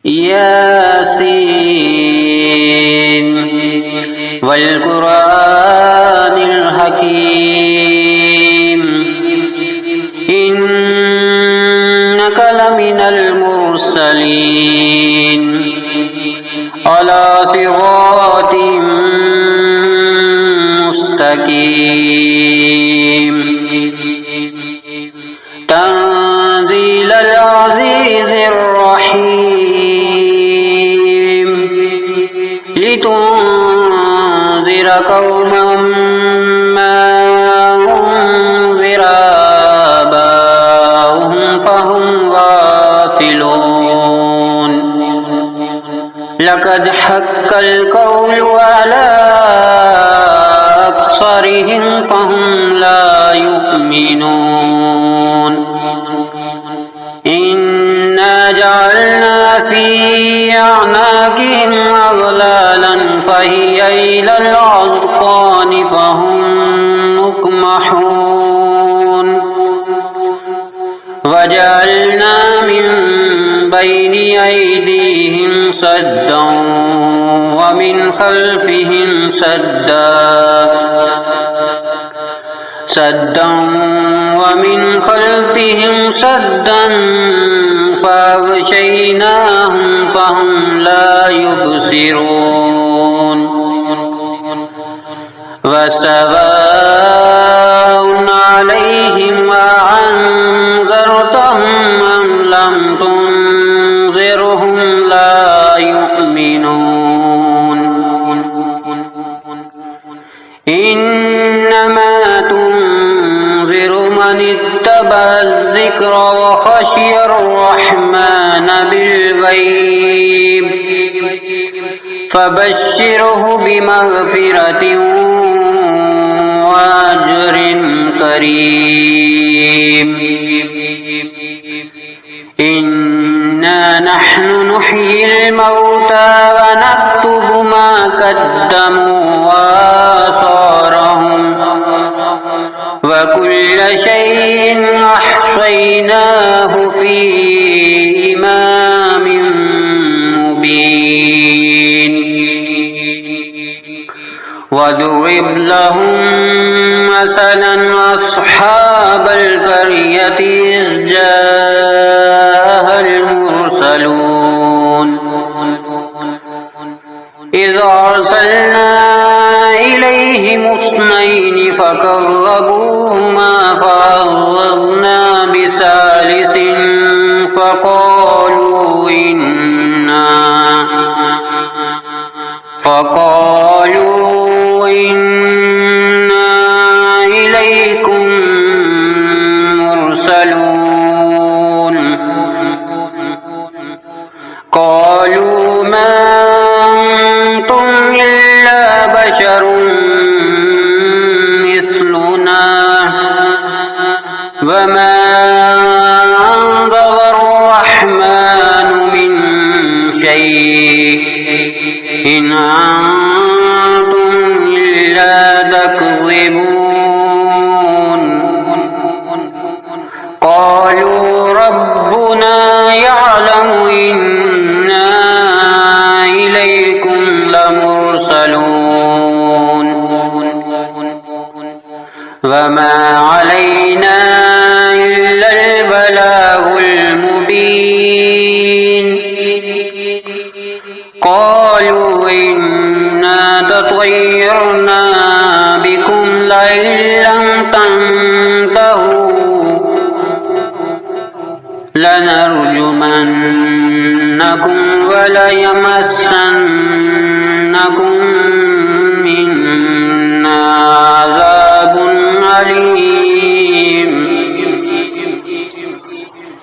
ياسين والقرآن الحكيم إنك لمن المرسلين على صراط مستقيم تنزيل العزيز الرحيم لتنذر قوما ما أنذر آباؤهم فهم غافلون لقد حق القول على أكثرهم فهم لا يؤمنون إنا جعلنا في أعناقهم أغلالا فهي إلى الأذقان فهم مقمحون وجعلنا من بين أيديهم سدا ومن خلفهم سدا ومن خلفهم سدا فأغشيناهم فهم لا يبصرون وسواء عليهم أأنذرتهم أم لم تنذرهم لا يؤمنون إنما تنذر من اتبع الذكر وخشي الرحمن بالغيب فبشره بمغفرة وأجر كريم إنا نحن نحيي الموتى ونكتب ما قدموا وآثارهم وكل شيء أحصيناه في إمام مبين واضرب لهم مثلا أصحاب القرية إذ جاءها المرسلون إذ أرسلنا إليهم اثنين فكذبوهما فعززنا بثالث فقالوا إنا إليكم مرسلون قالوا ما أنتم إلا بشر مثلنا وما أنزل الرحمن من شيء إن أنتم إلا تكذبون قالوا ربنا يعلم إنا إليكم لمرسلون وما علينا إلا البلاغ المبين قالوا إنا تطيرنا بكم لئن لم تنتهوا لنرجمنكم وليمسنكم منا عذاب أليم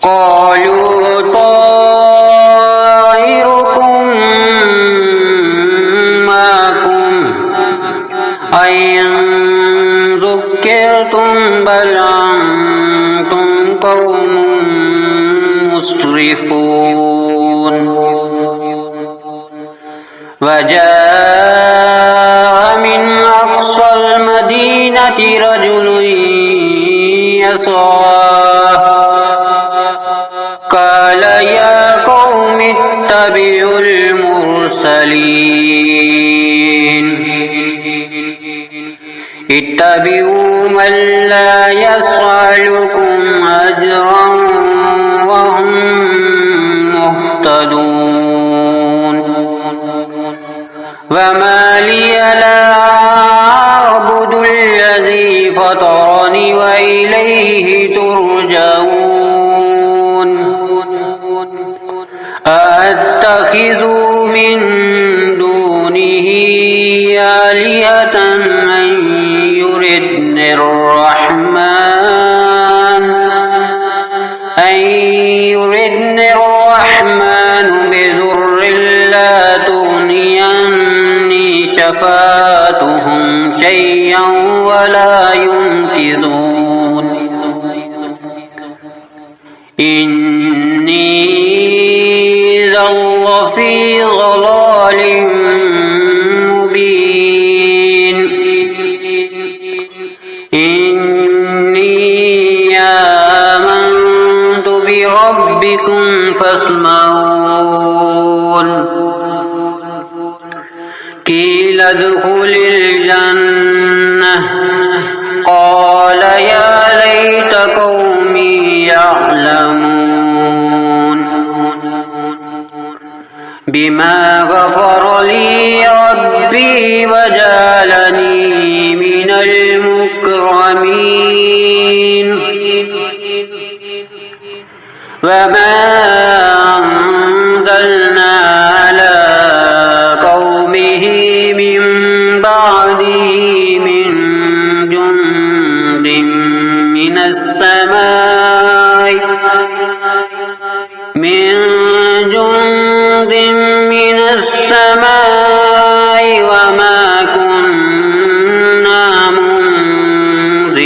قالوا طائركم معكم أئن ذكرتم بل أنتم قوم مسرفون وجاء من أقصى المدينة رجل يسعى قال يا قوم اتبعوا نتبع المرسلين اتبعوا من لا يسألكم أجرا وهم مهتدون وما لي لا أعبد الذي فطرني وإليه ترجعون أأتخذ من دونه آلهة أن يردني الرحمن بضر لا تغني عني شفاعتهم شيئا ولا ينقذون إني إذا لفي ضلال مبين إني آمنت بربكم فاسمعون قيل ادخل الجنة قال يا ليت قومي يعلمون بما غفر لي ربي وجعلني من المكرمين وما أنزلنا على قومه من بعده من جند من السماء وما كنا منزلين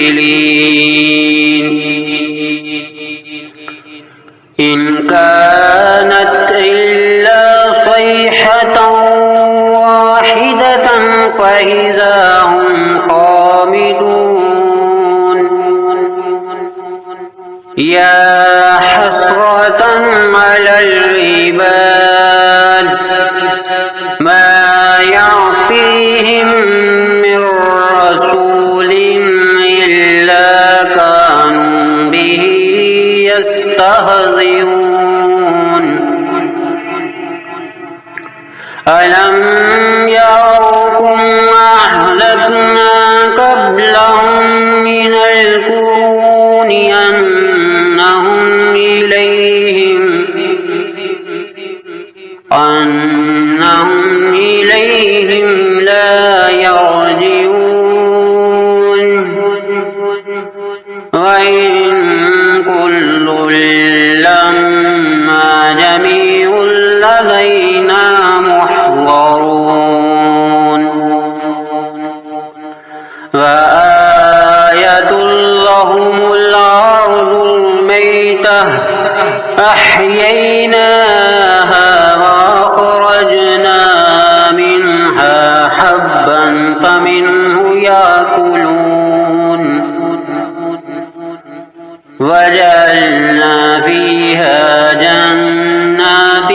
إن كانت إلا صيحة واحدة فإذا هم خامدون يا حسرة على العباد ما يعطيهم من رسول إلا كانوا به يستهزئون ألم يروا أهلكنا قبلهم من القرون أنهم إليهم لا يرجعون وإن كل لما جميع لدينا محضرون وآية لهم الأرض الميتة أحييناها وأخرجنا منها حبا فمنه يأكلون وجعلنا فيها جنات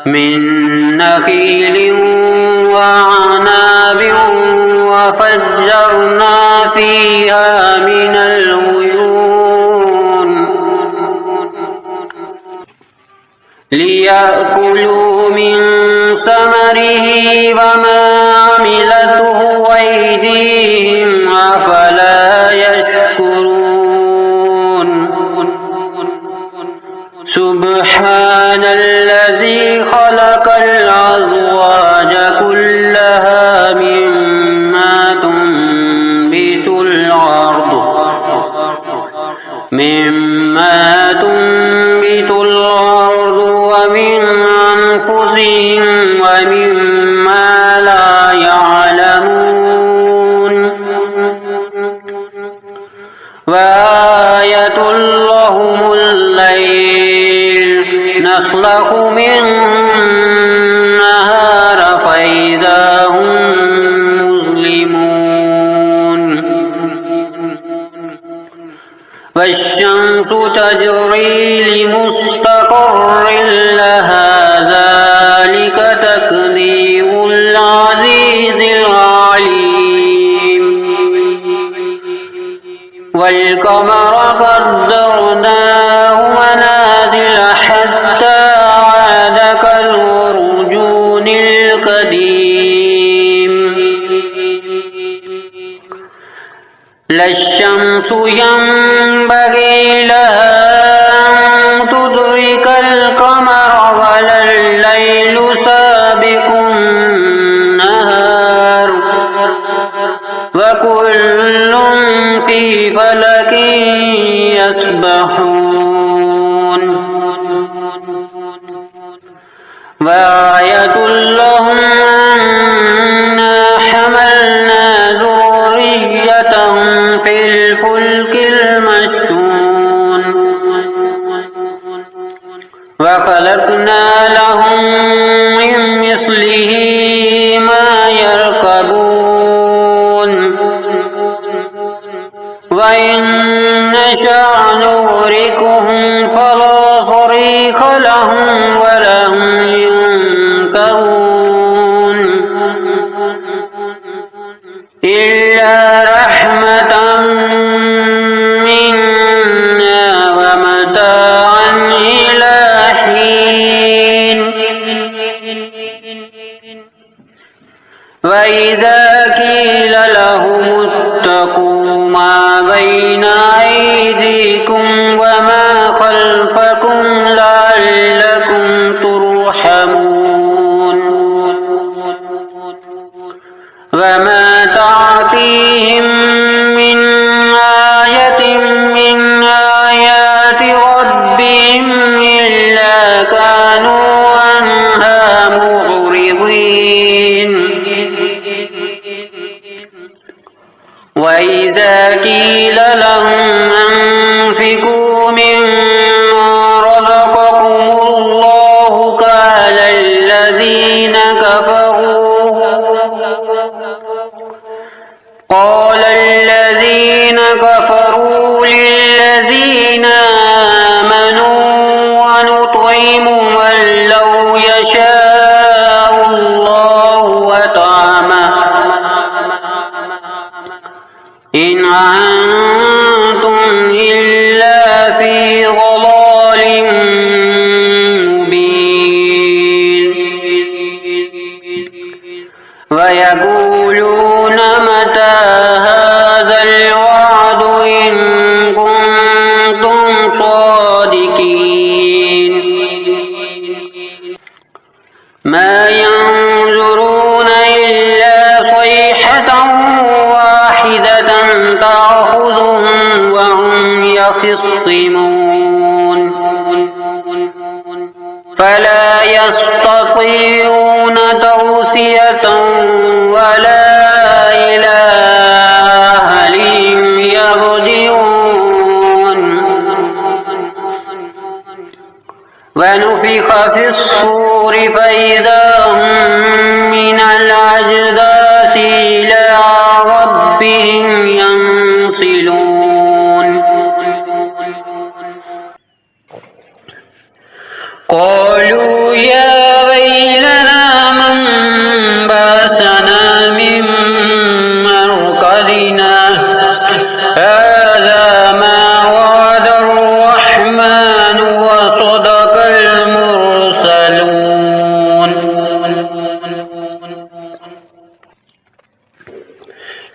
من نخيل وعناب وفجرنا فيها من العيون ليأكلوا من ثمره وما عملته أيديهم أفلا يشكرون سبحان الذي خلق الأزواج كلها مما تنبت الأرض ومن أنفسهم ومما لا يعلمون وآية لهم الليل نسلخ منه النهار فإذا هم مظلمون والشمس تجري لمستقر لها ذلك تقدير العزيز العليم والقمر قدرناه منازل حتى عاد كالعرجون القديم لا الشمس ينبغي لها أن تدرك القمر ولا الليل سابق النهار وكل في فلك يسبحون وآية لهم أنا حملنا ذريتهم في الفلك المشحون وخلقنا لهم من مثله ما يركبون وإن نشأ نغرقهم فلا صريخ لهم ولا هم ينقذون إلا رحمة منا ومتاعا إلى حين وإذا قيل لهم اتقوا ما بين أيديكم وما خلفكم لعلكم ترحمون وما تعطيهم من آية من آيات ربهم إلا كانوا عنها معرضين وإذا قيل لهم أنفقوا مما رزقكم الله قال الذين كفروا للذين آمنوا ونطعم من لو يشاء الله أطعمه إن أنتم إلا في ضلال مبين ويقولون متى هذا الوعد إن كنتم صادقين ما ينظرون إلا صيحة واحدة تأخذهم وهم يخصمون فلا يستطيعون توصية ولا إلى أهلهم يرجعون ونفخ في الصور فإذا هم من الأجداث إلى ربهم ينسلون قالوا يا ويلنا من بعثنا من مرقدنا هذا ما وعد الرحمن وصدق المرسلون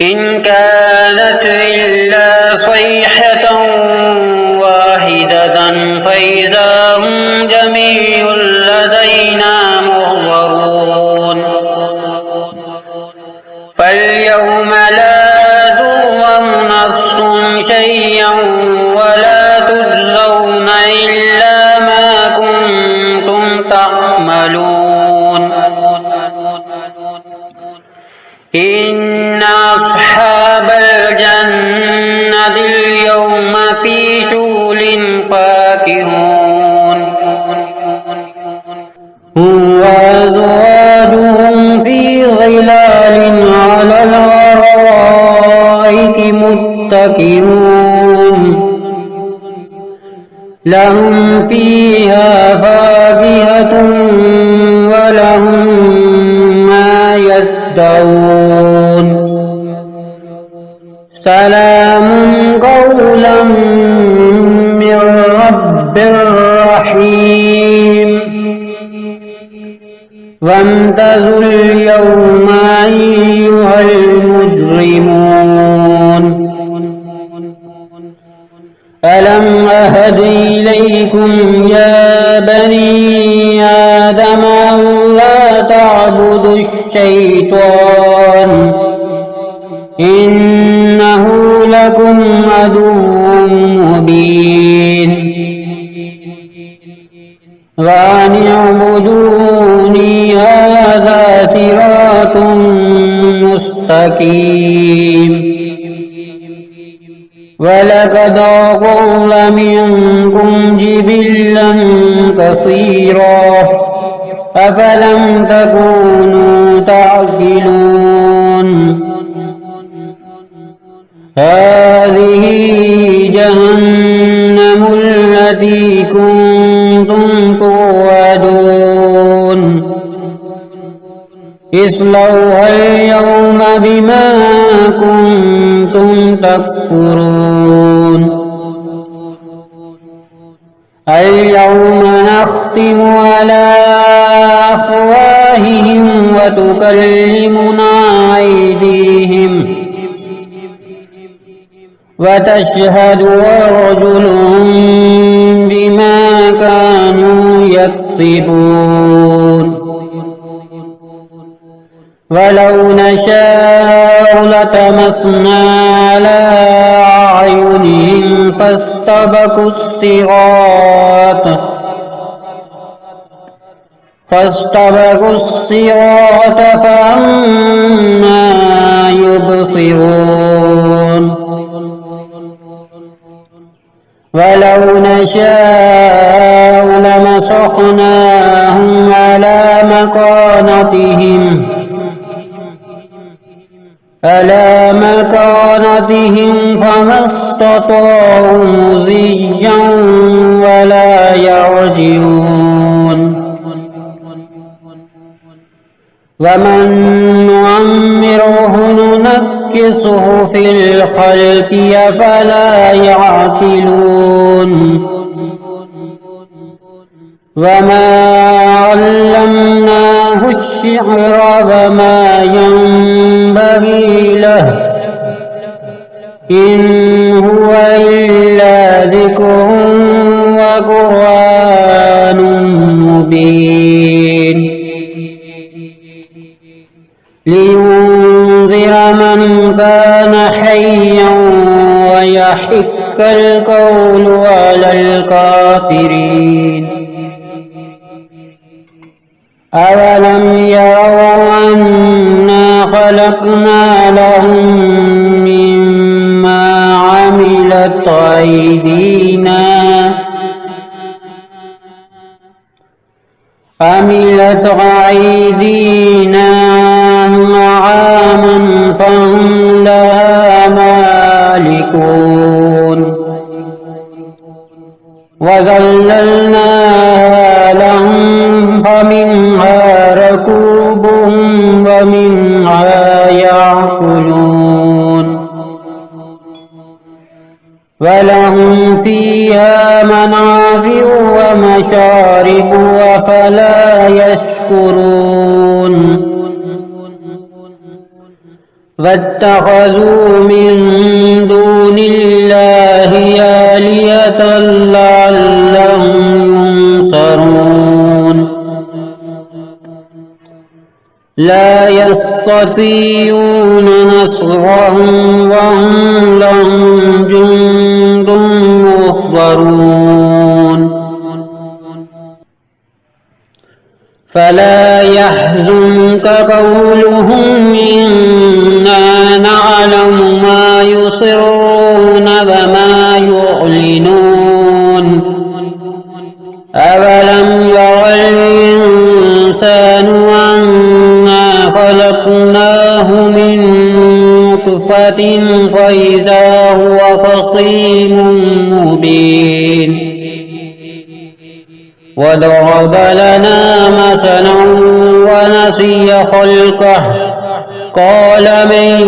إن كانت إلا صيحة واحدة فإذا هم جميع لدينا محضرون فاليوم لا تظلم نفس شيئا ولا تجزون إلا ما كنتم تعملون إن أصحاب الجنة اليوم في شغل فاكهون وأزواجهم في ظلال على الأرائك متكئون لهم فيها فاكهة ولهم ما يدعون سلام قولا من رب رحيم وامتازوا اليوم أيها المجرمون ألم أهد إليكم يا بني آدم ألا تعبدوا الشيطان إنه لكم عدو مبين وأن اعبدوني هذا صراط مستقيم ولقد أضل منكم جبلا كثيرا أفلم تكونوا تعقلون هذه جهنم التي كنتم توعدون اصلوها اليوم بما كنتم تكفرون اليوم نختم على أفواههم وتكلمنا أيديهم وتشهد أرجلهم بما كانوا يكسبون ولو نشاء لطمسنا على أعينهم فاستبقوا الصراط فأنى يبصرون ولو نشاء لمسخناهم على مكانتهم فما استطاعوا مضيا ولا يرجعون ومن نعمره ننكسه في الخلق أفلا يعقلون وما علمناه الشعر وما ينبغي له إن هو إلا ذكر وقرآن مبين لينذر من كان حيا ويحق القول على الكافرين أولم يروا أنا خلقنا لهم مما عملت أيدينا أنعاما فهم لها مالكون وذللناها لهم فمنها ركوبهم ومنها يأكلون ولهم فيها منافع ومشارب أفلا يشكرون واتخذوا من دون الله آلهة لعلهم ينصرون لا يستطيعون نصرهم وهم لهم جند محضرون فلا يحزنك قولهم إنا نعلم ما يصرون وما يعلنون أولم ير الإنسان أنا خلقناه من نطفة فإذا هو خصيم مبين وضرب لنا مثلا ونسي خلقه قال من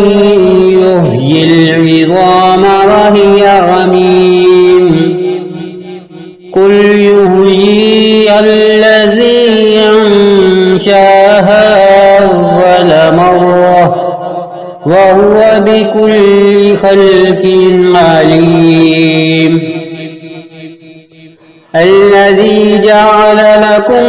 يحيي العظام وهي رميم قل يحييها الذي أنشاها أول مرة وهو بكل خلق عليم الذي جعل لكم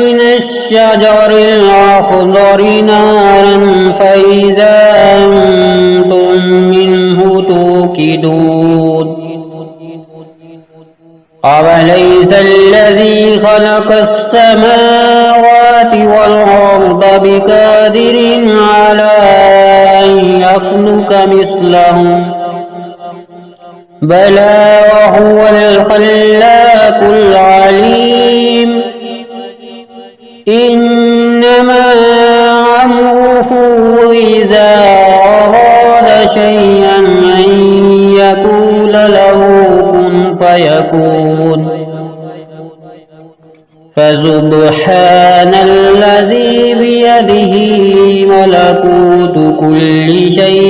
من الشجر الأخضر نارا فإذا أنتم منه توقدون أوليس الذي خلق السماوات والأرض بقادر على أن يخلق مثلهم بلى وهو الخلاق العليم إنما أمره إذا أراد شيئا أن يقول له كن فيكون فسبحان الذي بيده ملكوت كل شيء